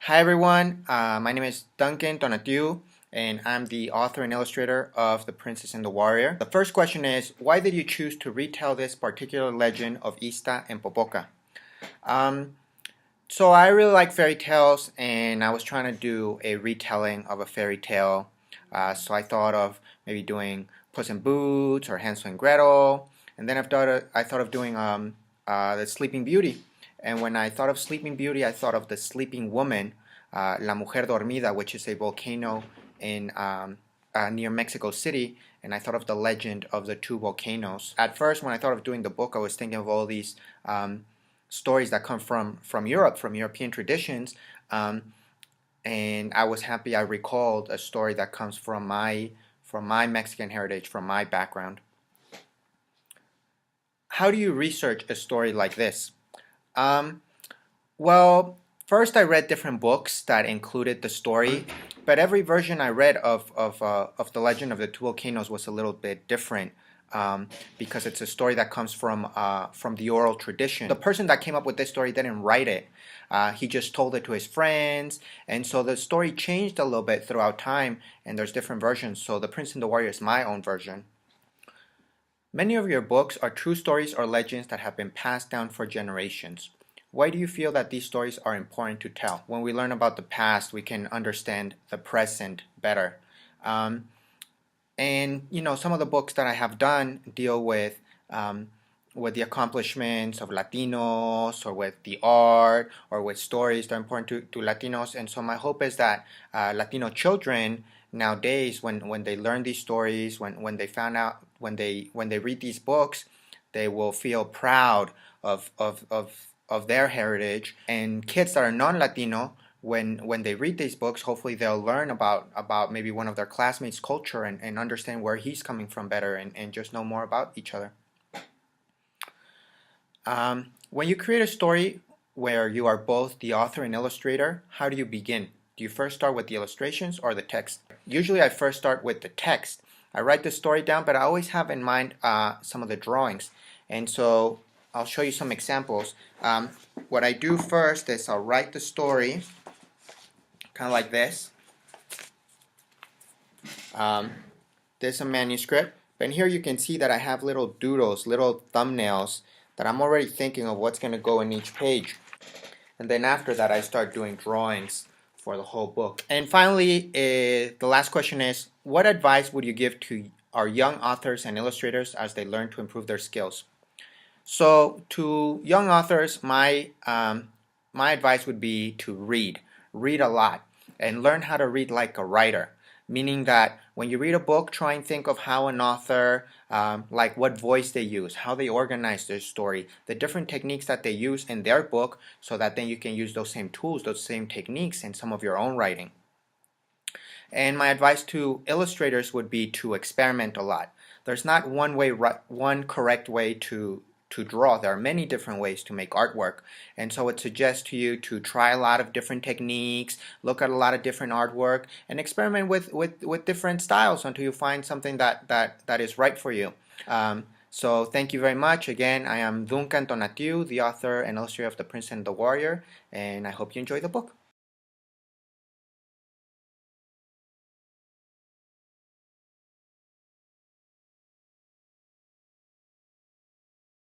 Hi everyone, my name is Duncan Tonatiuh, and I'm the author and illustrator of The Princess and the Warrior. The first question is, why did you choose to retell this particular legend of Ista and Popoca? Um, so I really like fairy tales, and I was trying to do a retelling of a fairy tale. So I thought of maybe doing Puss in Boots or Hansel and Gretel, and then I thought of doing the Sleeping Beauty. And when I thought of Sleeping Beauty, I thought of the Sleeping Woman, La Mujer Dormida, which is a volcano in near Mexico City, and I thought of the legend of the two volcanoes. At first, when I thought of doing the book, I was thinking of all these stories that come from Europe, from European traditions, and I was happy I recalled a story that comes from my Mexican heritage, from my background. How do you research a story like this? Um, well, first I read different books that included the story, but every version I read of the legend of the two volcanoes was a little bit different, because it's a story that comes from the oral tradition. The person that came up with this story didn't write it. He just told it to his friends, and so the story changed a little bit throughout time, and there's different versions. So The Prince and the Warrior is my own version. Many of your books are true stories or legends that have been passed down for generations. Why do you feel that these stories are important to tell? When we learn about the past, we can understand the present better. And some of the books that I have done deal with the accomplishments of Latinos, or with the art, or with stories that are important to Latinos. And so my hope is that Latino children nowadays, when they learn these stories, when they found out, when they read these books, they will feel proud of their heritage. And kids that are non-Latino, when they read these books, hopefully they'll learn about maybe one of their classmates' culture, and understand where he's coming from better, and just know more about each other. When you create a story where you are both the author and illustrator, how do you begin? Do you first start with the illustrations or the text? Usually I first start with the text. I write the story down, but I always have in mind some of the drawings. And so I'll show you some examples. What I do first is I'll write the story, kind of like this. There's a manuscript, but here you can see that I have little doodles, little thumbnails, that I'm already thinking of what's going to go in each page. And then after that, I start doing drawings for the whole book. And finally, the last question is, what advice would you give to our young authors and illustrators as they learn to improve their skills? So to young authors, my advice would be to read a lot, and learn how to read like a writer. Meaning that when you read a book, try and think of how an author, like what voice they use, how they organize their story, the different techniques that they use in their book, so that then you can use those same tools, those same techniques in some of your own writing. And my advice to illustrators would be to experiment a lot. There's not one correct way to draw. There are many different ways to make artwork, and so I would suggest to you to try a lot of different techniques, look at a lot of different artwork, and experiment with different styles until you find something that is right for you. So thank you very much. Again, I am Duncan Tonatiuh, the author and illustrator of The Prince and the Warrior, and I hope you enjoy the book.